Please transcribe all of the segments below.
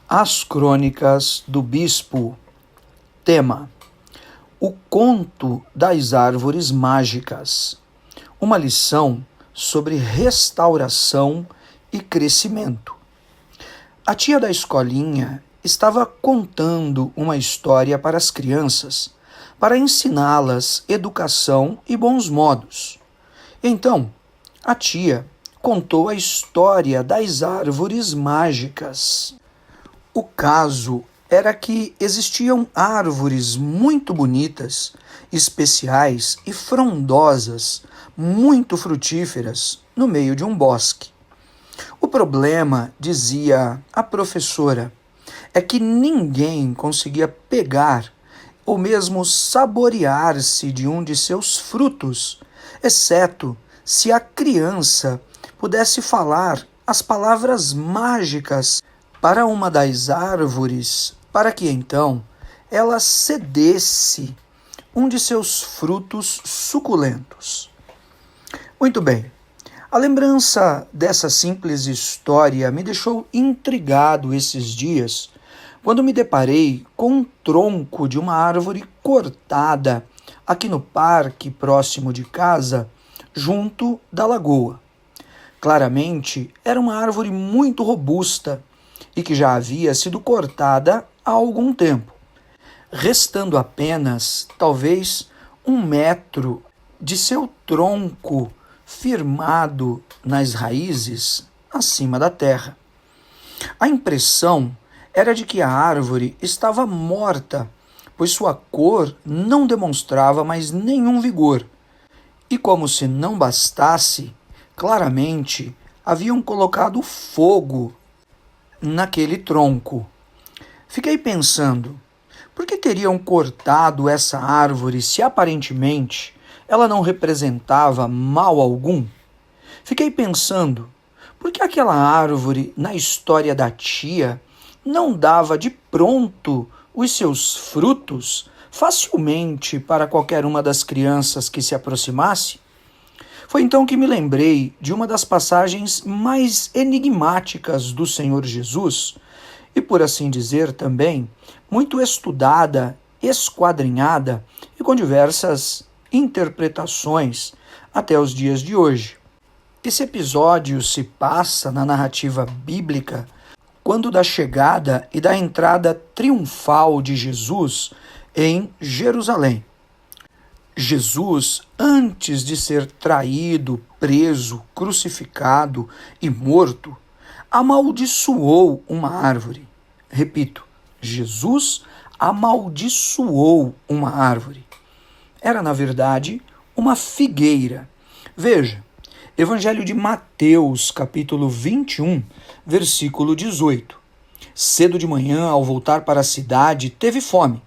As Crônicas do Bispo. Tema: o conto das árvores mágicas. Uma lição sobre restauração e crescimento. A tia da escolinha estava contando uma história para as crianças, para ensiná-las educação e bons modos. Então, a tia contou a história das árvores mágicas. O caso era que existiam árvores muito bonitas, especiais e frondosas, muito frutíferas, no meio de um bosque. O problema, dizia a professora, é que ninguém conseguia pegar ou mesmo saborear-se de um de seus frutos, exceto se a criança pudesse falar as palavras mágicas para uma das árvores, para que então ela cedesse um de seus frutos suculentos. Muito bem, a lembrança dessa simples história me deixou intrigado esses dias, quando me deparei com um tronco de uma árvore cortada aqui no parque próximo de casa, junto da lagoa. Claramente, era uma árvore muito robusta e que já havia sido cortada há algum tempo, restando apenas, talvez, 1 metro de seu tronco firmado nas raízes acima da terra. A impressão era de que a árvore estava morta, pois sua cor não demonstrava mais nenhum vigor. E como se não bastasse, claramente haviam colocado fogo naquele tronco. Fiquei pensando, por que teriam cortado essa árvore se aparentemente ela não representava mal algum? Fiquei pensando, por que aquela árvore na história da tia não dava de pronto os seus frutos facilmente para qualquer uma das crianças que se aproximasse? Foi então que me lembrei de uma das passagens mais enigmáticas do Senhor Jesus, e por assim dizer também, muito estudada, esquadrinhada e com diversas interpretações até os dias de hoje. Esse episódio se passa na narrativa bíblica quando da chegada e da entrada triunfal de Jesus em Jerusalém. Jesus, antes de ser traído, preso, crucificado e morto, amaldiçoou uma árvore. Repito, Jesus amaldiçoou uma árvore. Era, na verdade, uma figueira. Veja, Evangelho de Mateus, capítulo 21, versículo 18. Cedo de manhã, ao voltar para a cidade, teve fome.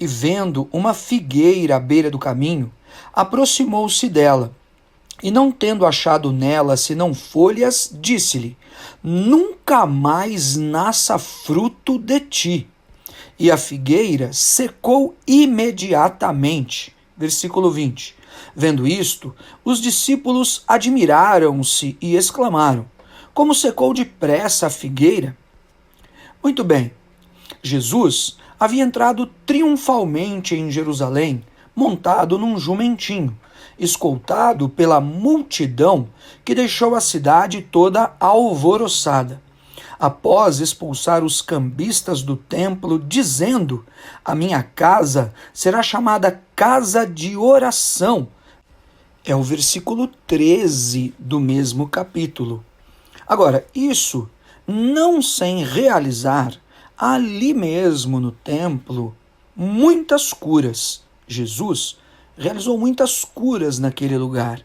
E vendo uma figueira à beira do caminho, aproximou-se dela. E não tendo achado nela senão folhas, disse-lhe: nunca mais nasça fruto de ti. E a figueira secou imediatamente. Versículo 20. Vendo isto, os discípulos admiraram-se e exclamaram: como secou depressa a figueira? Muito bem, Jesus havia entrado triunfalmente em Jerusalém, montado num jumentinho, escoltado pela multidão que deixou a cidade toda alvoroçada. Após expulsar os cambistas do templo, dizendo: a minha casa será chamada casa de oração. É o versículo 13 do mesmo capítulo. Agora, isso não sem realizar ali mesmo no templo muitas curas. Jesus realizou muitas curas naquele lugar.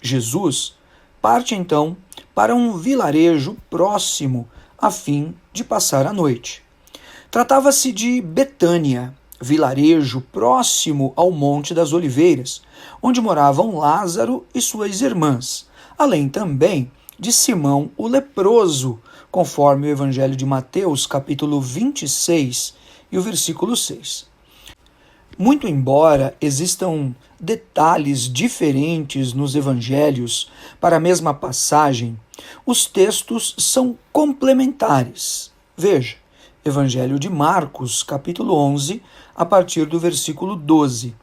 Jesus parte então para um vilarejo próximo a fim de passar a noite. Tratava-se de Betânia, vilarejo próximo ao Monte das Oliveiras, onde moravam Lázaro e suas irmãs, além também de Simão o leproso, conforme o Evangelho de Mateus, capítulo 26 e o versículo 6. Muito embora existam detalhes diferentes nos evangelhos para a mesma passagem, os textos são complementares. Veja, Evangelho de Marcos, capítulo 11, a partir do versículo 12.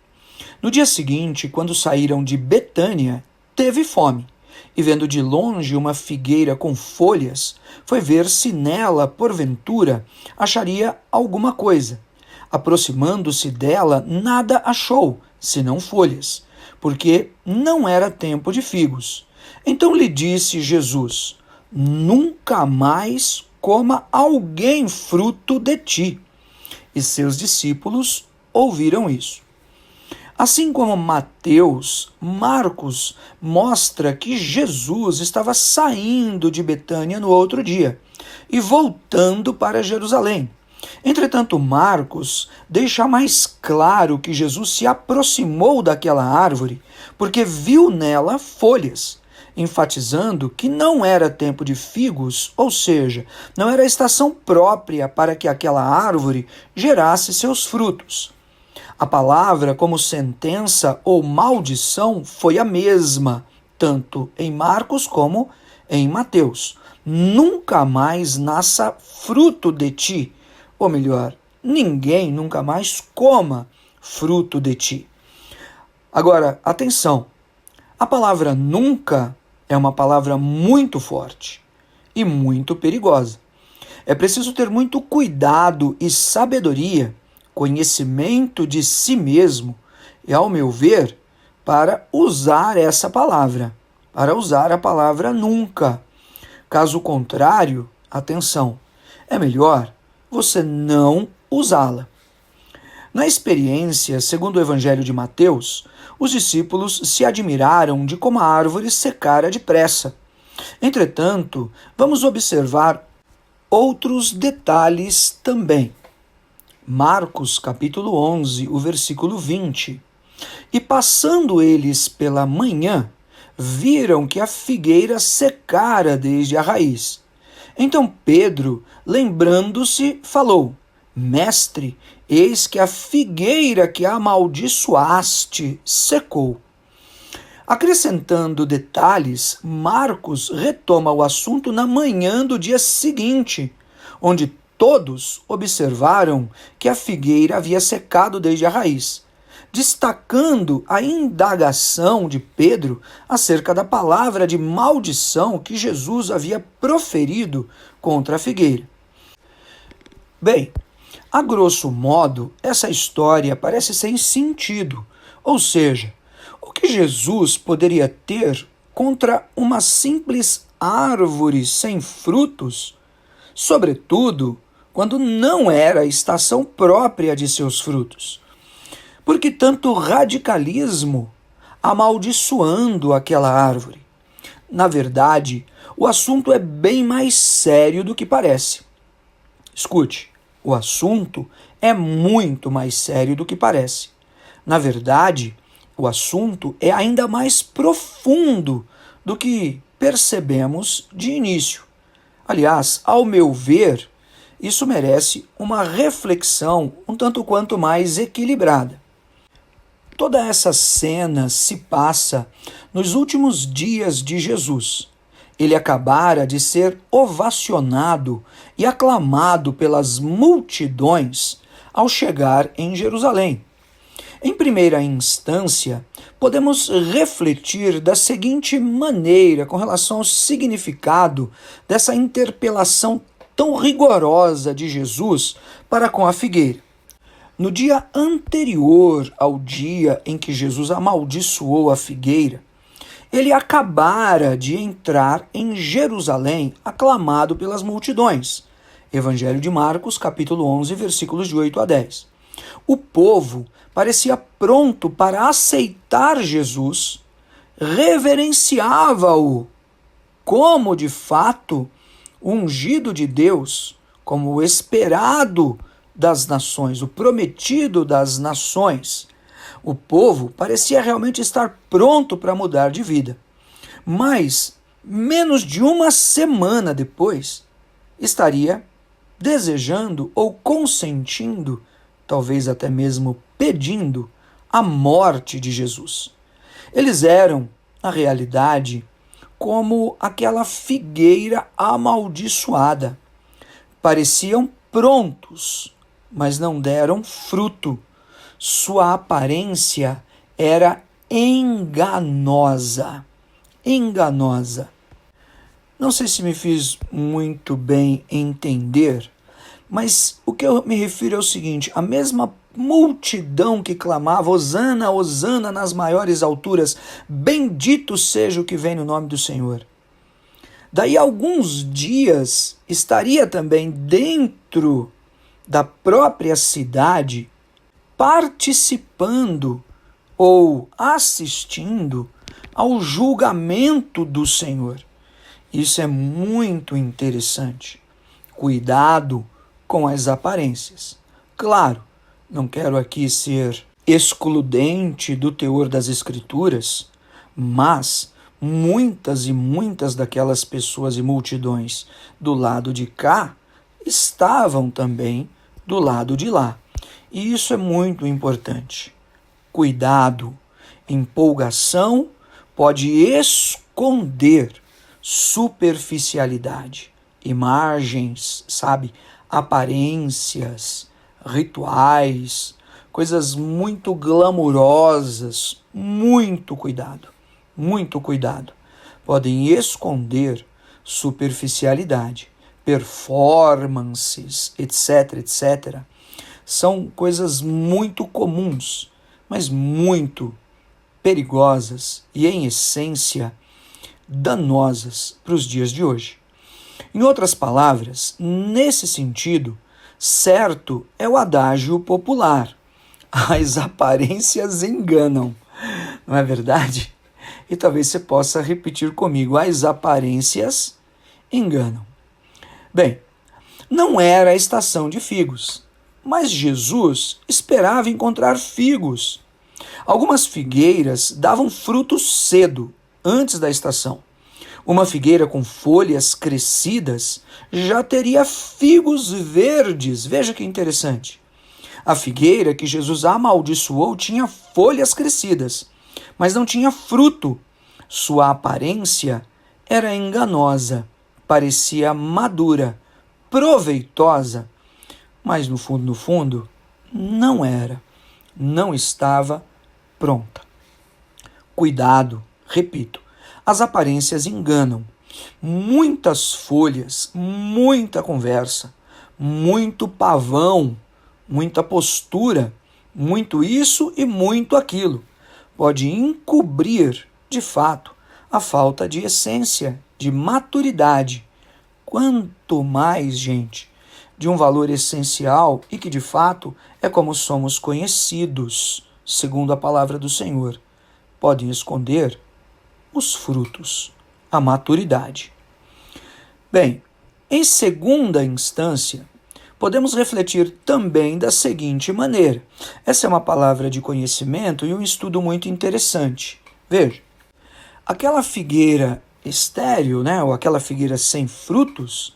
No dia seguinte, quando saíram de Betânia, teve fome, e vendo de longe uma figueira com folhas, foi ver se nela, porventura, acharia alguma coisa. Aproximando-se dela, nada achou, senão folhas, porque não era tempo de figos. Então lhe disse Jesus: nunca mais coma alguém fruto de ti. E seus discípulos ouviram isso. Assim como Mateus, Marcos mostra que Jesus estava saindo de Betânia no outro dia e voltando para Jerusalém. Entretanto, Marcos deixa mais claro que Jesus se aproximou daquela árvore porque viu nela folhas, enfatizando que não era tempo de figos, ou seja, não era a estação própria para que aquela árvore gerasse seus frutos. A palavra como sentença ou maldição foi a mesma, tanto em Marcos como em Mateus. Nunca mais nasça fruto de ti, ou melhor, ninguém nunca mais coma fruto de ti. Agora, atenção, a palavra nunca é uma palavra muito forte e muito perigosa. É preciso ter muito cuidado e sabedoria, conhecimento de si mesmo e, ao meu ver, para usar essa palavra, para usar a palavra nunca. Caso contrário, atenção, é melhor você não usá-la. Na experiência, segundo o Evangelho de Mateus, os discípulos se admiraram de como a árvore secara depressa. Entretanto, vamos observar outros detalhes também. Marcos, capítulo 11, o versículo 20. E passando eles pela manhã, viram que a figueira secara desde a raiz. Então Pedro, lembrando-se, falou: Mestre, eis que a figueira que amaldiçoaste secou. Acrescentando detalhes, Marcos retoma o assunto na manhã do dia seguinte, onde todos observaram que a figueira havia secado desde a raiz, destacando a indagação de Pedro acerca da palavra de maldição que Jesus havia proferido contra a figueira. Bem, a grosso modo, essa história parece sem sentido, ou seja, o que Jesus poderia ter contra uma simples árvore sem frutos, sobretudo quando não era a estação própria de seus frutos? Por que tanto radicalismo amaldiçoando aquela árvore? Na verdade, o assunto é bem mais sério do que parece. Escute, o assunto é muito mais sério do que parece. Na verdade, o assunto é ainda mais profundo do que percebemos de início. Aliás, ao meu ver, isso merece uma reflexão um tanto quanto mais equilibrada. Toda essa cena se passa nos últimos dias de Jesus. Ele acabara de ser ovacionado e aclamado pelas multidões ao chegar em Jerusalém. Em primeira instância, podemos refletir da seguinte maneira com relação ao significado dessa interpelação tão rigorosa de Jesus para com a figueira. No dia anterior ao dia em que Jesus amaldiçoou a figueira, ele acabara de entrar em Jerusalém, aclamado pelas multidões. Evangelho de Marcos, capítulo 11, versículos de 8 a 10. O povo parecia pronto para aceitar Jesus, reverenciava-o como, de fato, o ungido de Deus, como o esperado das nações, o prometido das nações. O povo parecia realmente estar pronto para mudar de vida. Mas, menos de uma semana depois, estaria desejando ou consentindo, talvez até mesmo pedindo, a morte de Jesus. Eles eram, na realidade, como aquela figueira amaldiçoada. Pareciam prontos, mas não deram fruto. Sua aparência era enganosa. Enganosa. Não sei se me fiz muito bem entender, mas o que eu me refiro é o seguinte: a mesma multidão que clamava Hosana, Hosana nas maiores alturas, bendito seja o que vem no nome do Senhor. Daí a alguns dias estaria também dentro da própria cidade, participando ou assistindo ao julgamento do Senhor. Isso é muito interessante. Cuidado com as aparências. Claro, não quero aqui ser excludente do teor das Escrituras, mas muitas e muitas daquelas pessoas e multidões do lado de cá estavam também do lado de lá. E isso é muito importante. Cuidado, empolgação pode esconder superficialidade, imagens, sabe, aparências, rituais, coisas muito glamurosas. Muito cuidado, muito cuidado. Podem esconder superficialidade, performances, etc, etc. São coisas muito comuns, mas muito perigosas e, em essência, danosas para os dias de hoje. Em outras palavras, nesse sentido, certo é o adágio popular: as aparências enganam. Não é verdade? E talvez você possa repetir comigo: as aparências enganam. Bem, não era a estação de figos, mas Jesus esperava encontrar figos. Algumas figueiras davam frutos cedo, antes da estação. Uma figueira com folhas crescidas já teria figos verdes. Veja que interessante. A figueira que Jesus amaldiçoou tinha folhas crescidas, mas não tinha fruto. Sua aparência era enganosa, parecia madura, proveitosa, mas no fundo, não era, não estava pronta. Cuidado, repito, as aparências enganam. Muitas folhas, muita conversa, muito pavão, muita postura, muito isso e muito aquilo, pode encobrir, de fato, a falta de essência, de maturidade. Quanto mais, gente, de um valor essencial e que, de fato, é como somos conhecidos, segundo a palavra do Senhor, podem esconder os frutos, a maturidade. Bem, em segunda instância, podemos refletir também da seguinte maneira. Essa é uma palavra de conhecimento e um estudo muito interessante. Veja, aquela figueira estéril, ou aquela figueira sem frutos,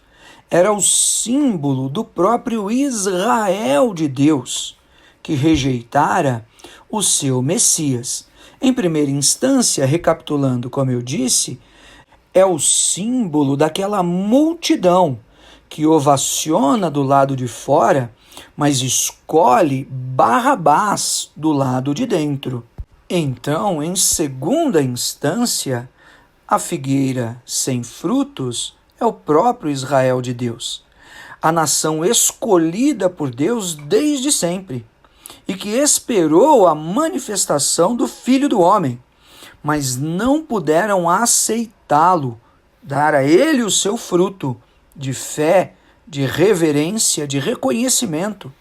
era o símbolo do próprio Israel de Deus, que rejeitara o seu Messias. Em primeira instância, recapitulando, como eu disse, é o símbolo daquela multidão que ovaciona do lado de fora, mas escolhe Barrabás do lado de dentro. Então, em segunda instância, a figueira sem frutos é o próprio Israel de Deus, a nação escolhida por Deus desde sempre, e que esperou a manifestação do Filho do Homem, mas não puderam aceitá-lo, dar a ele o seu fruto de fé, de reverência, de reconhecimento,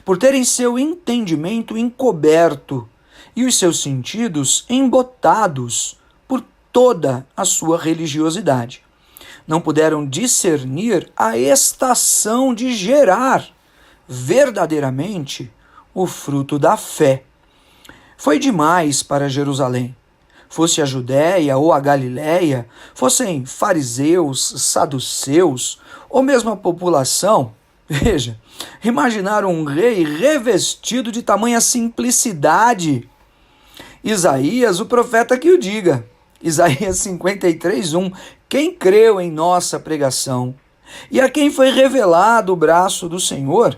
por terem seu entendimento encoberto e os seus sentidos embotados por toda a sua religiosidade. Não puderam discernir a estação de gerar verdadeiramente o fruto da fé. Foi demais para Jerusalém. Fosse a Judéia ou a Galiléia, fossem fariseus, saduceus, ou mesmo a população, veja, imaginar um rei revestido de tamanha simplicidade. Isaías, o profeta que o diga. Isaías 53:1. Quem creu em nossa pregação? e a quem foi revelado o braço do Senhor,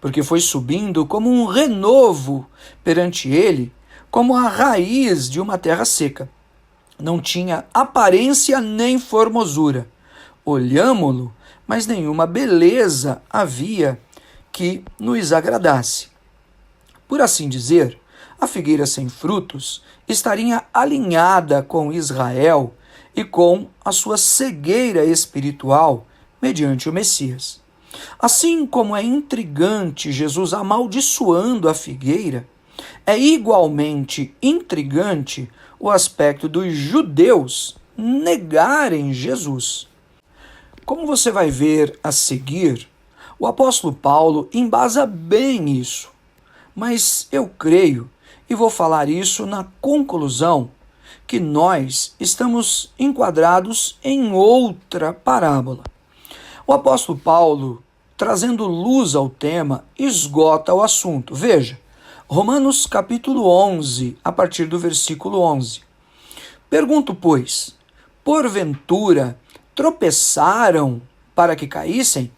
porque foi subindo como um renovo perante ele, como a raiz de uma terra seca. Não tinha aparência nem formosura. Olhámo-lo, mas nenhuma beleza havia que nos agradasse. Por assim dizer, a figueira sem frutos estaria alinhada com Israel e com a sua cegueira espiritual mediante o Messias. Assim como é intrigante Jesus amaldiçoando a figueira, é igualmente intrigante o aspecto dos judeus negarem Jesus. Como você vai ver a seguir, o apóstolo Paulo embasa bem isso, mas eu creio, e vou falar isso na conclusão, que nós estamos enquadrados em outra parábola. O apóstolo Paulo, trazendo luz ao tema, esgota o assunto. Veja, Romanos capítulo 11, a partir do versículo 11. Pergunto, pois, porventura tropeçaram para que caíssem?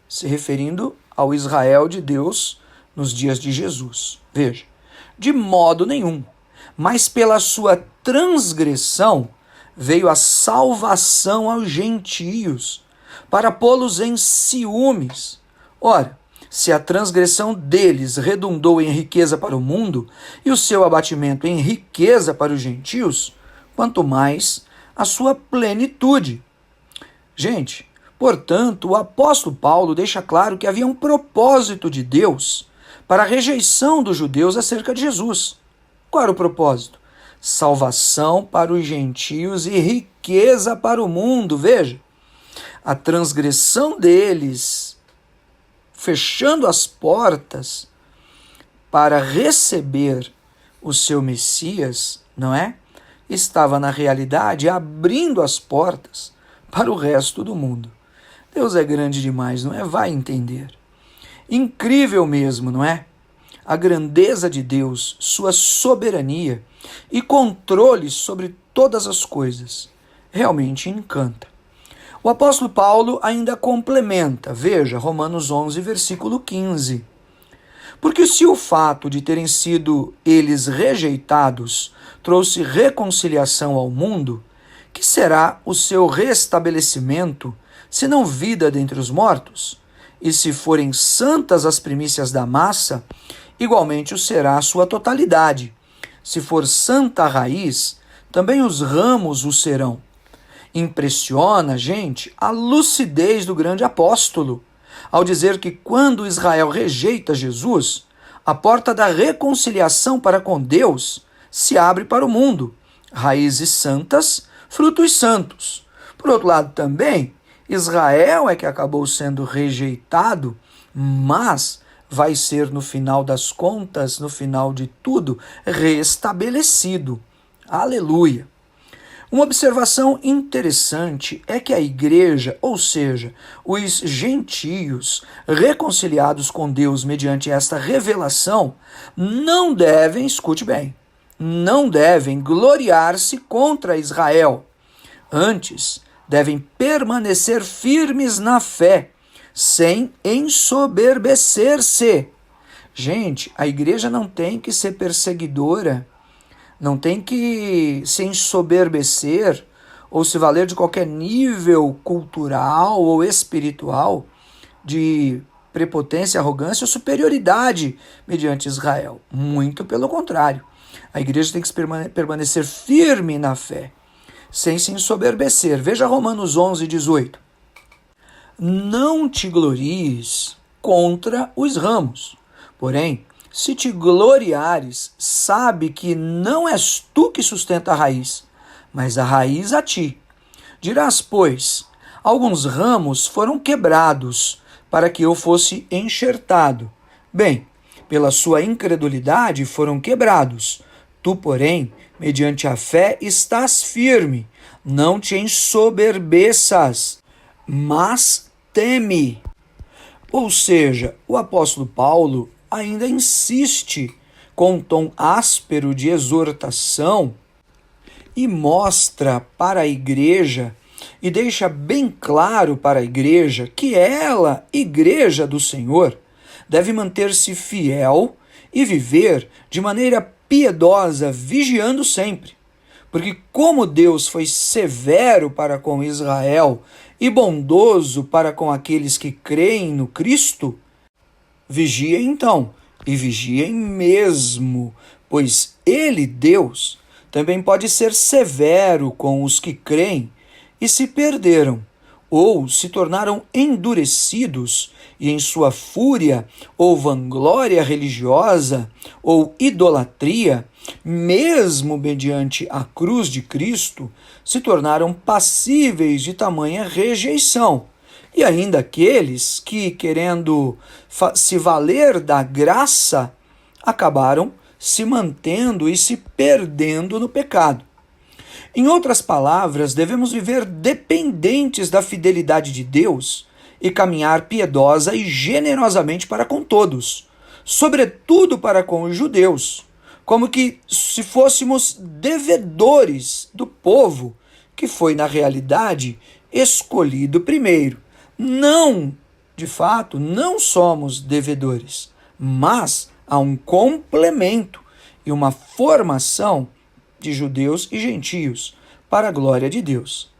Se referindo ao Israel de Deus nos dias de Jesus. Veja, de modo nenhum, mas pela sua transgressão veio a salvação aos gentios, para pô-los em ciúmes. Ora, se a transgressão deles redundou em riqueza para o mundo, e o seu abatimento em riqueza para os gentios, quanto mais a sua plenitude. Gente, portanto, o apóstolo Paulo deixa claro que havia um propósito de Deus para a rejeição dos judeus acerca de Jesus. Qual era o propósito? Salvação para os gentios e riqueza para o mundo. Veja, a transgressão deles, fechando as portas para receber o seu Messias, não é? Estava, na realidade, abrindo as portas para o resto do mundo. Deus é grande demais, não é? Vai entender. Incrível mesmo, não é? A grandeza de Deus, sua soberania e controle sobre todas as coisas. Realmente encanta. O apóstolo Paulo ainda complementa, veja, Romanos 11, versículo 15. Porque se o fato de terem sido eles rejeitados trouxe reconciliação ao mundo, que será o seu restabelecimento, se não vida dentre os mortos? E se forem santas as primícias da massa, igualmente o será a sua totalidade. Se for santa a raiz, também os ramos o serão. Impressiona, gente, a lucidez do grande apóstolo, ao dizer que quando Israel rejeita Jesus, a porta da reconciliação para com Deus se abre para o mundo. Raízes santas, frutos santos. Por outro lado também, Israel é que acabou sendo rejeitado, mas vai ser no final das contas, no final de tudo, restabelecido. Aleluia! Uma observação interessante é que a igreja, ou seja, os gentios reconciliados com Deus mediante esta revelação, não devem, escute bem, não devem gloriar-se contra Israel. Antes, devem permanecer firmes na fé, sem ensoberbecer-se. Gente, a igreja não tem que ser perseguidora, não tem que se ensoberbecer ou se valer de qualquer nível cultural ou espiritual de prepotência, arrogância ou superioridade mediante Israel. Muito pelo contrário. A igreja tem que permanecer firme na fé, sem se ensoberbecer. Veja Romanos 11, 18. Não te glories contra os ramos, porém, se te gloriares, sabe que não és tu que sustenta a raiz, mas a raiz a ti. Dirás, pois, alguns ramos foram quebrados, para que eu fosse enxertado. Bem, pela sua incredulidade foram quebrados. Tu, porém, mediante a fé estás firme. Não te ensoberbeças, mas teme. Ou seja, o apóstolo Paulo ainda insiste com um tom áspero de exortação e mostra para a igreja e deixa bem claro para a igreja que ela, igreja do Senhor, deve manter-se fiel e viver de maneira piedosa, vigiando sempre. Porque como Deus foi severo para com Israel e bondoso para com aqueles que creem no Cristo, vigiem então, e vigiem mesmo, pois Ele, Deus, também pode ser severo com os que creem e se perderam, ou se tornaram endurecidos, e em sua fúria, ou vanglória religiosa, ou idolatria, mesmo mediante a cruz de Cristo, se tornaram passíveis de tamanha rejeição. E ainda aqueles que, querendo se valer da graça, acabaram se mantendo e se perdendo no pecado. Em outras palavras, devemos viver dependentes da fidelidade de Deus e caminhar piedosa e generosamente para com todos, sobretudo para com os judeus, como que se fôssemos devedores do povo que foi, na realidade, escolhido primeiro. Não, de fato, não somos devedores, mas há um complemento e uma formação de judeus e gentios para a glória de Deus.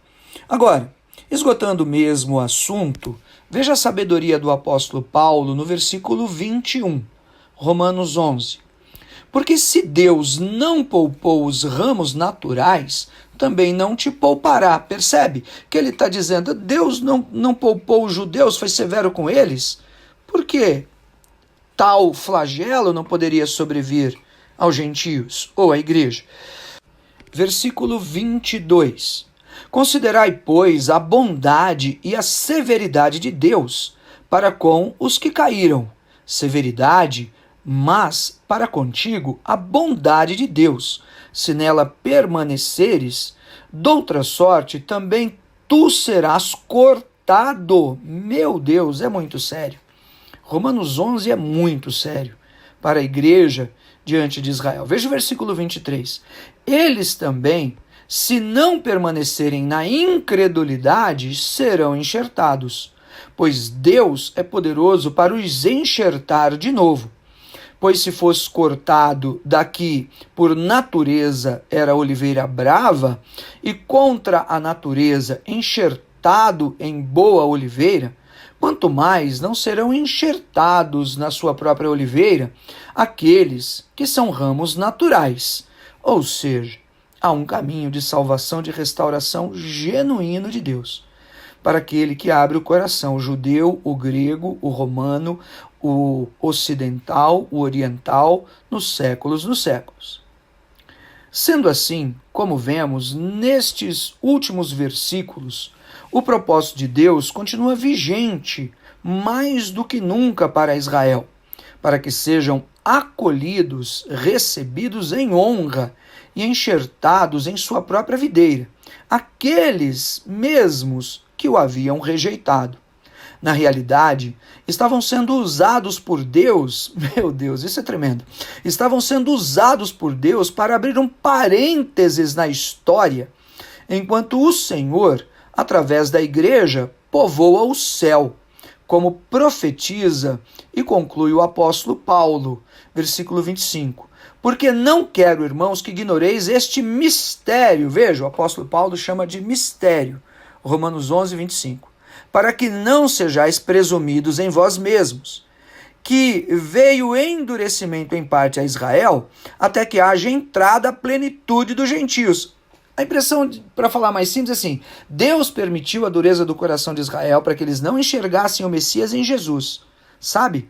Agora, esgotando mesmo o assunto, veja a sabedoria do apóstolo Paulo no versículo 21, Romanos 11. Porque se Deus não poupou os ramos naturais, também não te poupará. Percebe que ele está dizendo, Deus não poupou os judeus, foi severo com eles? Por quê? Tal flagelo não poderia sobrevir aos gentios ou à igreja. Versículo 22. Considerai, pois, a bondade e a severidade de Deus para com os que caíram. Severidade, mas para contigo a bondade de Deus. Se nela permaneceres, doutra sorte também tu serás cortado. Meu Deus, é muito sério. Romanos 11 é muito sério para a igreja diante de Israel. Veja o versículo 23. Eles também, se não permanecerem na incredulidade, serão enxertados, pois Deus é poderoso para os enxertar de novo. Pois se fosse cortado daqui por natureza era oliveira brava, e contra a natureza enxertado em boa oliveira, quanto mais não serão enxertados na sua própria oliveira aqueles que são ramos naturais. Ou seja, há um caminho de salvação, de restauração genuíno de Deus, para aquele que abre o coração, o judeu, o grego, o romano, o ocidental, o oriental, nos séculos dos séculos. Sendo assim, como vemos nestes últimos versículos, o propósito de Deus continua vigente mais do que nunca para Israel, para que sejam acolhidos, recebidos em honra e enxertados em sua própria videira, aqueles mesmos que o haviam rejeitado. Na realidade, estavam sendo usados por Deus, meu Deus, isso é tremendo, estavam sendo usados por Deus para abrir um parênteses na história, enquanto o Senhor, através da igreja, povoa o céu, como profetiza e conclui o apóstolo Paulo, versículo 25. Porque não quero, irmãos, que ignoreis este mistério. Veja, o apóstolo Paulo chama de mistério, Romanos 11, 25. Para que não sejais presumidos em vós mesmos, que veio endurecimento em parte a Israel, até que haja entrada a plenitude dos gentios. A impressão, para falar mais simples, é assim: Deus permitiu a dureza do coração de Israel para que eles não enxergassem o Messias em Jesus, sabe?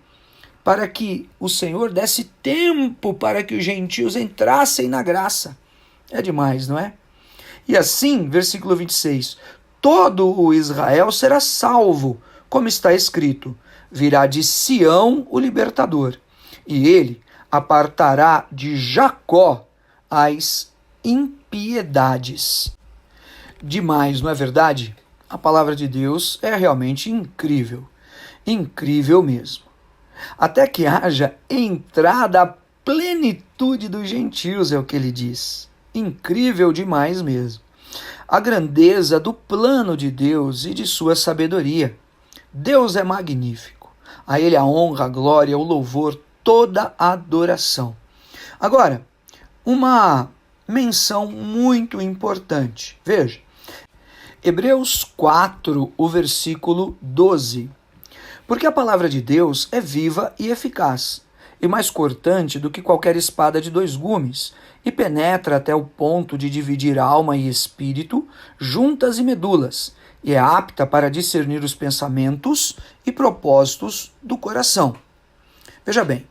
Para que o Senhor desse tempo para que os gentios entrassem na graça. É demais, não é? E assim, versículo 26, todo o Israel será salvo, como está escrito, virá de Sião o libertador, e ele apartará de Jacó as impiedades. Demais, não é verdade? A palavra de Deus é realmente incrível, incrível mesmo. Até que haja entrada à plenitude dos gentios, é o que ele diz. Incrível demais mesmo. a grandeza do plano de Deus e de sua sabedoria. Deus é magnífico. A Ele a honra, a glória, o louvor, toda a adoração. Agora, uma menção muito importante. Veja, Hebreus 4, o versículo 12. Porque a palavra de Deus é viva e eficaz, e mais cortante do que qualquer espada de 2 gumes, e penetra até o ponto de dividir alma e espírito, juntas e medulas, e é apta para discernir os pensamentos e propósitos do coração. Veja bem,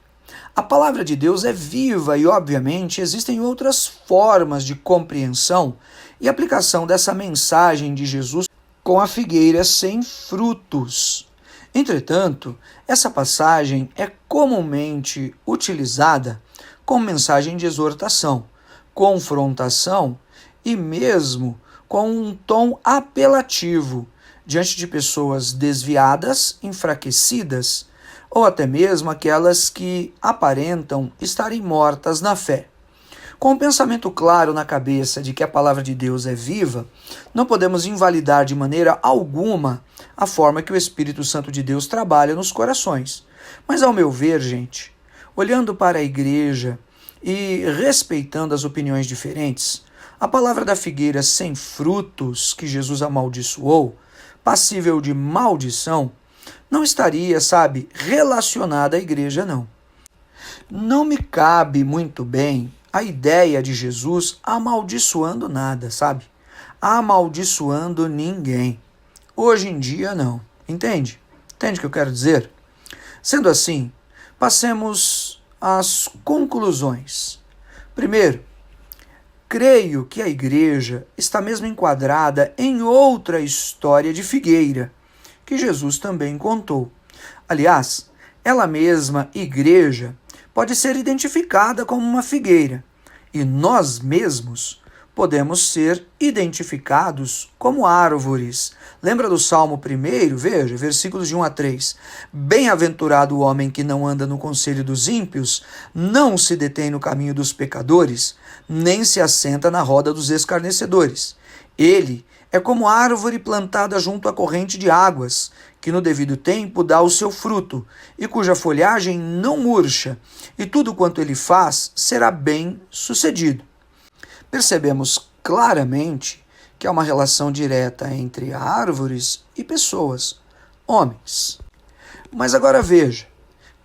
a palavra de Deus é viva e, obviamente, existem outras formas de compreensão e aplicação dessa mensagem de Jesus com a figueira sem frutos. Entretanto, essa passagem é comumente utilizada como mensagem de exortação, confrontação e mesmo com um tom apelativo diante de pessoas desviadas, enfraquecidas ou até mesmo aquelas que aparentam estarem mortas na fé. Com o pensamento claro na cabeça de que a palavra de Deus é viva, não podemos invalidar de maneira alguma a forma que o Espírito Santo de Deus trabalha nos corações. Mas, ao meu ver, gente, olhando para a igreja e respeitando as opiniões diferentes, a palavra da figueira sem frutos que Jesus amaldiçoou, passível de maldição, não estaria, relacionada à igreja, não. Não me cabe muito bem a ideia de Jesus amaldiçoando nada, amaldiçoando ninguém. Hoje em dia, não. Entende? Entende o que eu quero dizer? Sendo assim, passemos às conclusões. Primeiro, creio que a igreja está mesmo enquadrada em outra história de figueira, que Jesus também contou. Aliás, ela mesma, igreja, pode ser identificada como uma figueira, e nós mesmos podemos ser identificados como árvores. Lembra do Salmo 1? Veja, versículos de 1 a 3. Bem-aventurado o homem que não anda no conselho dos ímpios, não se detém no caminho dos pecadores, nem se assenta na roda dos escarnecedores. Ele é como árvore plantada junto à corrente de águas, que no devido tempo dá o seu fruto, e cuja folhagem não murcha, e tudo quanto ele faz será bem sucedido. Percebemos claramente que há uma relação direta entre árvores e pessoas, homens. Mas agora veja,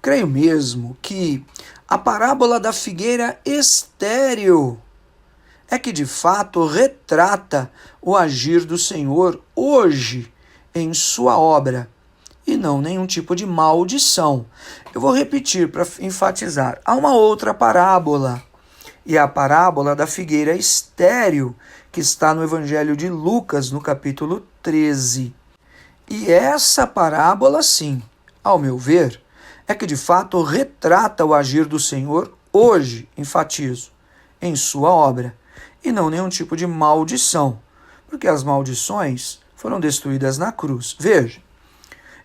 creio mesmo que a parábola da figueira estéril é que de fato retrata o agir do Senhor hoje em sua obra, e não nenhum tipo de maldição. Eu vou repetir para enfatizar. Há uma outra parábola, e é a parábola da figueira estéril, que está no Evangelho de Lucas, no capítulo 13. E essa parábola, sim, ao meu ver, é que de fato retrata o agir do Senhor hoje, enfatizo, em sua obra, e não nenhum tipo de maldição, porque as maldições foram destruídas na cruz. Veja,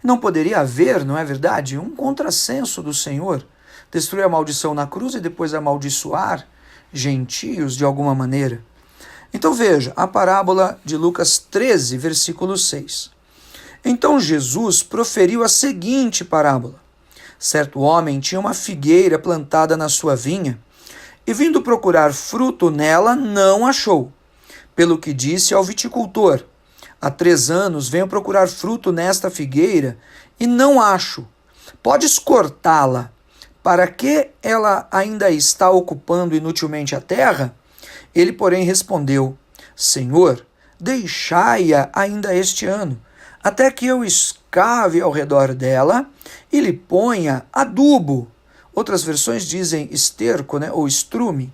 não poderia haver, não é verdade, um contrassenso do Senhor, destruir a maldição na cruz e depois amaldiçoar gentios de alguma maneira. Então veja, a parábola de Lucas 13, versículo 6. Então Jesus proferiu a seguinte parábola. Certo homem tinha uma figueira plantada na sua vinha, e vindo procurar fruto nela, não achou. Pelo que disse ao viticultor: há 3 anos venho procurar fruto nesta figueira, e não acho. Podes cortá-la. Para que ela ainda está ocupando inutilmente a terra? Ele, porém, respondeu: Senhor, deixai-a ainda este ano, até que eu escave ao redor dela e lhe ponha adubo. Outras versões dizem esterco, ou estrume.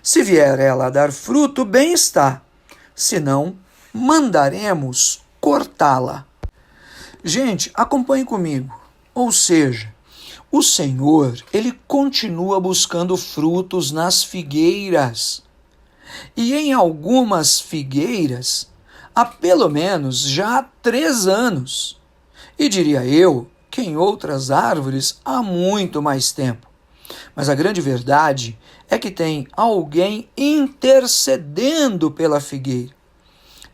Se vier ela a dar fruto, bem está. Se não, mandaremos cortá-la. Gente, acompanhe comigo. Ou seja, o Senhor, ele continua buscando frutos nas figueiras. E em algumas figueiras, há pelo menos já 3 anos. E diria eu que em outras árvores há muito mais tempo. Mas a grande verdade é que tem alguém intercedendo pela figueira.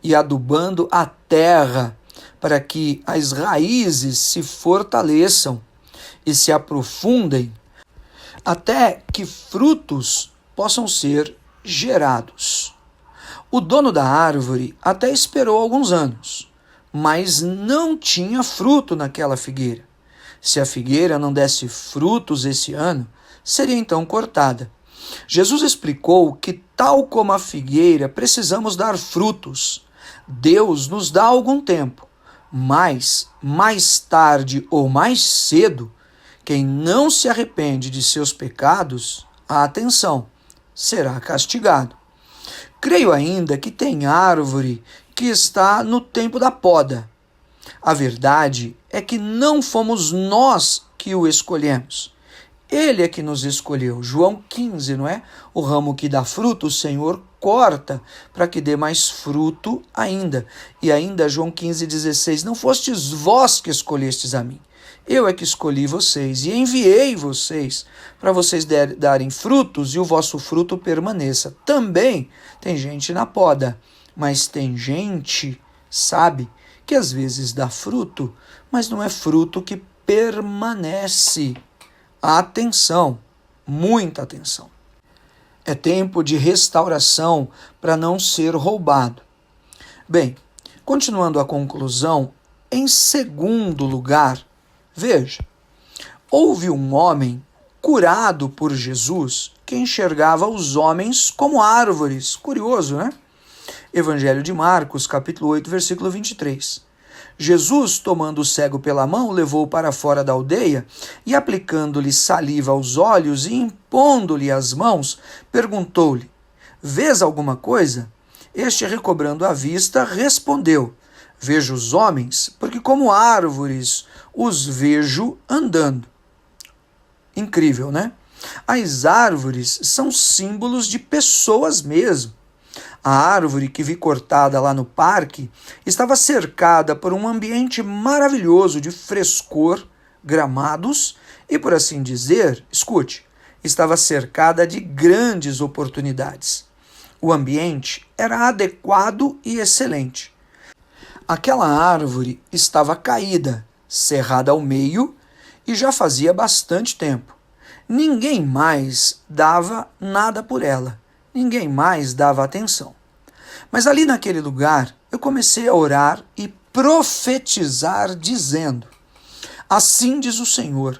e adubando a terra para que as raízes se fortaleçam e se aprofundem até que frutos possam ser gerados. O dono da árvore até esperou alguns anos, mas não tinha fruto naquela figueira. Se a figueira não desse frutos esse ano, seria então cortada. Jesus explicou que, tal como a figueira, precisamos dar frutos. Deus nos dá algum tempo, mas mais tarde ou mais cedo, quem não se arrepende de seus pecados, atenção, será castigado. Creio ainda que tem árvore que está no tempo da poda. A verdade é que não fomos nós que o escolhemos. Ele é que nos escolheu. João 15, não é? O ramo que dá fruto, o Senhor corta para que dê mais fruto ainda. E ainda João 15,16, não fostes vós que escolhestes a mim. Eu é que escolhi vocês e enviei vocês para vocês darem frutos e o vosso fruto permaneça. Também tem gente na poda, mas tem gente, sabe, que às vezes dá fruto, mas não é fruto que permanece. Atenção, muita atenção. É tempo de restauração para não ser roubado. Bem, continuando a conclusão, em segundo lugar, veja, houve um homem curado por Jesus que enxergava os homens como árvores. Curioso, né? Evangelho de Marcos, capítulo 8, versículo 23. Jesus, tomando o cego pela mão, levou-o para fora da aldeia e, aplicando-lhe saliva aos olhos e impondo-lhe as mãos, perguntou-lhe: vês alguma coisa? Este, recobrando a vista, respondeu: vejo os homens, porque como árvores os vejo andando. Incrível, né? As árvores são símbolos de pessoas mesmo. A árvore que vi cortada lá no parque estava cercada por um ambiente maravilhoso de frescor, gramados e, por assim dizer, escute, estava cercada de grandes oportunidades. O ambiente era adequado e excelente. Aquela árvore estava caída, cerrada ao meio, e já fazia bastante tempo. Ninguém mais dava nada por ela. Ninguém mais dava atenção. Mas ali naquele lugar, eu comecei a orar e profetizar, dizendo: assim diz o Senhor,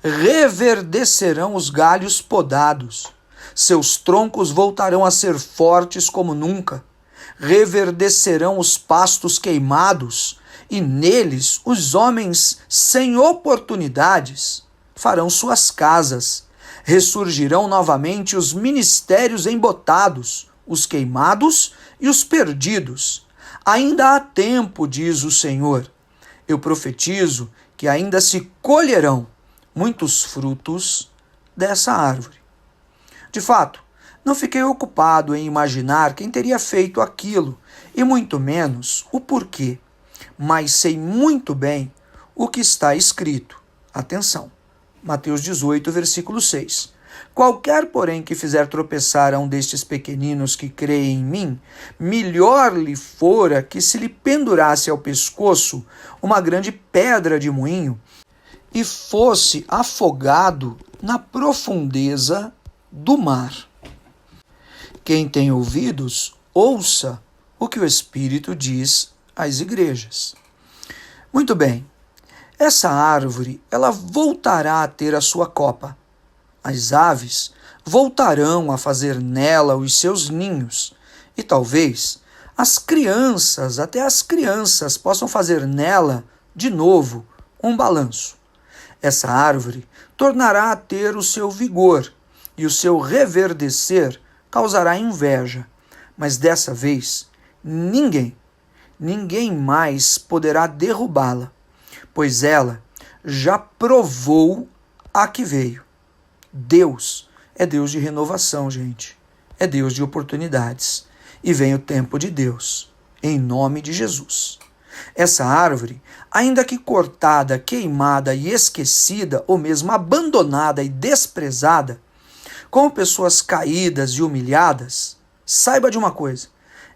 reverdecerão os galhos podados, seus troncos voltarão a ser fortes como nunca, reverdecerão os pastos queimados, e neles os homens sem oportunidades farão suas casas. Ressurgirão novamente os ministérios embotados, os queimados e os perdidos. Ainda há tempo, diz o Senhor. Eu profetizo que ainda se colherão muitos frutos dessa árvore. De fato, não fiquei ocupado em imaginar quem teria feito aquilo, e muito menos o porquê, mas sei muito bem o que está escrito. Atenção. Mateus 18, versículo 6. Qualquer, porém, que fizer tropeçar a um destes pequeninos que creem em mim, melhor lhe fora que se lhe pendurasse ao pescoço uma grande pedra de moinho e fosse afogado na profundeza do mar. Quem tem ouvidos, ouça o que o Espírito diz às igrejas. Muito bem. Essa árvore, ela voltará a ter a sua copa. As aves voltarão a fazer nela os seus ninhos. E talvez até as crianças possam fazer nela, de novo, um balanço. Essa árvore tornará a ter o seu vigor, e o seu reverdecer causará inveja. Mas dessa vez, ninguém mais poderá derrubá-la, pois ela já provou a que veio. Deus é Deus de renovação, gente. É Deus de oportunidades. E vem o tempo de Deus, em nome de Jesus. Essa árvore, ainda que cortada, queimada e esquecida, ou mesmo abandonada e desprezada, como pessoas caídas e humilhadas, saiba de uma coisa: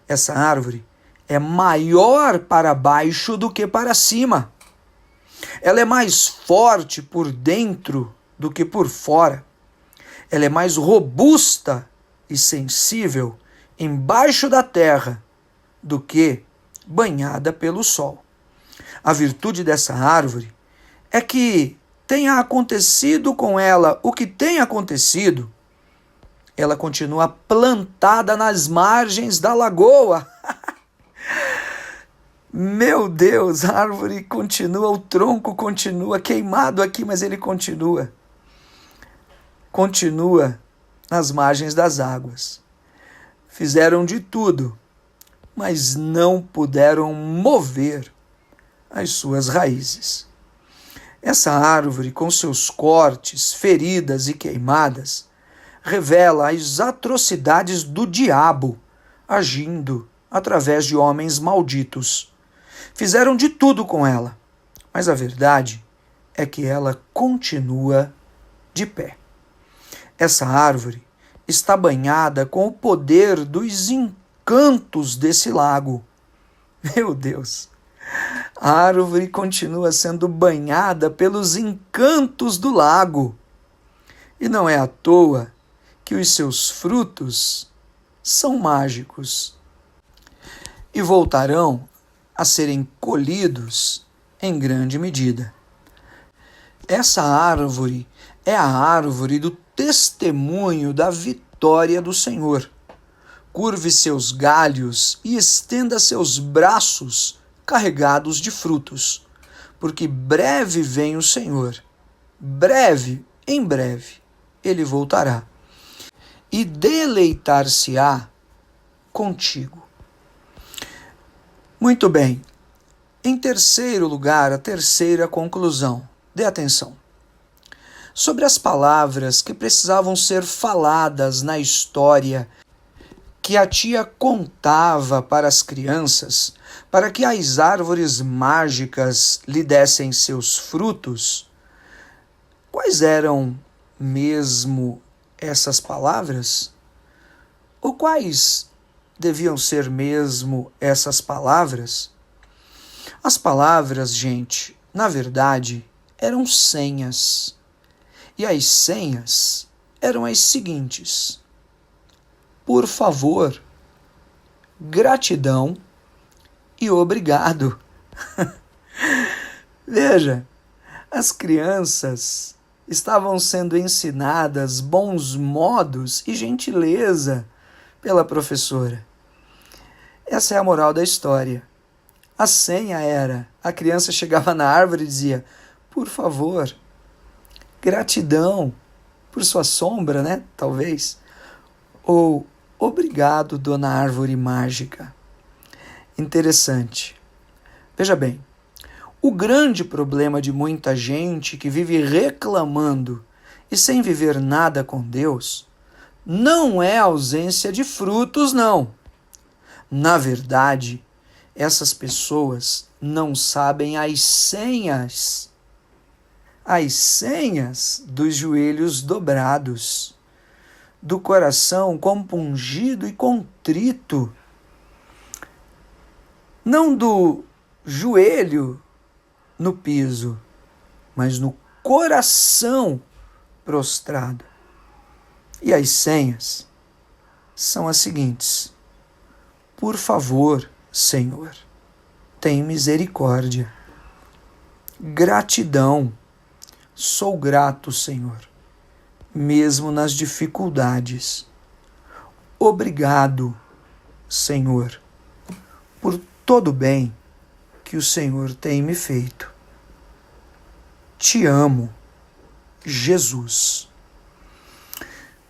essa árvore é maior para baixo do que para cima. Ela é mais forte por dentro do que por fora. Ela é mais robusta e sensível embaixo da terra do que banhada pelo sol. A virtude dessa árvore é que tenha acontecido com ela o que tem acontecido, ela continua plantada nas margens da lagoa. Meu Deus, a árvore continua, o tronco continua queimado aqui, mas ele continua. Continua nas margens das águas. Fizeram de tudo, mas não puderam mover as suas raízes. Essa árvore, com seus cortes, feridas e queimadas, revela as atrocidades do diabo agindo através de homens malditos. Fizeram de tudo com ela, mas a verdade é que ela continua de pé. Essa árvore está banhada com o poder dos encantos desse lago. Meu Deus! A árvore continua sendo banhada pelos encantos do lago. E não é à toa que os seus frutos são mágicos e voltarão a serem colhidos em grande medida. Essa árvore é a árvore do testemunho da vitória do Senhor. Curve seus galhos e estenda seus braços carregados de frutos, porque breve vem o Senhor. Breve, em breve, ele voltará e deleitar-se-á contigo. Muito bem. Em terceiro lugar, a terceira conclusão. Dê atenção. Sobre as palavras que precisavam ser faladas na história que a tia contava para as crianças, para que as árvores mágicas lhe dessem seus frutos, quais eram mesmo essas palavras? Ou quais deviam ser mesmo essas palavras? As palavras, gente, na verdade, eram senhas. E as senhas eram as seguintes: por favor, gratidão e obrigado. Veja, as crianças estavam sendo ensinadas bons modos e gentileza pela professora. Essa é a moral da história. A senha era, a criança chegava na árvore e dizia, por favor, gratidão por sua sombra, né? Talvez. Ou, obrigado, dona árvore mágica. Interessante. Veja bem, o grande problema de muita gente que vive reclamando e sem viver nada com Deus não é a ausência de frutos, não. Na verdade, essas pessoas não sabem as senhas dos joelhos dobrados, do coração compungido e contrito, não do joelho no piso, mas no coração prostrado. E as senhas são as seguintes: por favor, Senhor, tem misericórdia. Gratidão. Sou grato, Senhor, mesmo nas dificuldades. Obrigado, Senhor, por todo o bem que o Senhor tem me feito. Te amo, Jesus.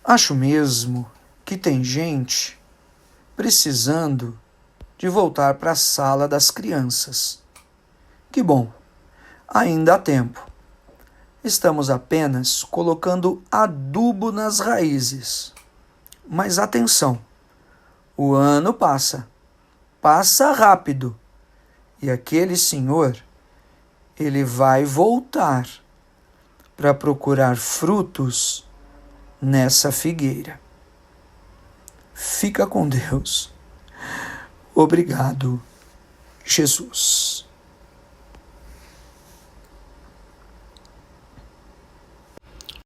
Acho mesmo que tem gente precisando de voltar para a sala das crianças. Que bom, ainda há tempo. Estamos apenas colocando adubo nas raízes. Mas atenção, o ano passa rápido, e aquele senhor, ele vai voltar para procurar frutos nessa figueira. Fica com Deus. Obrigado. Jesus.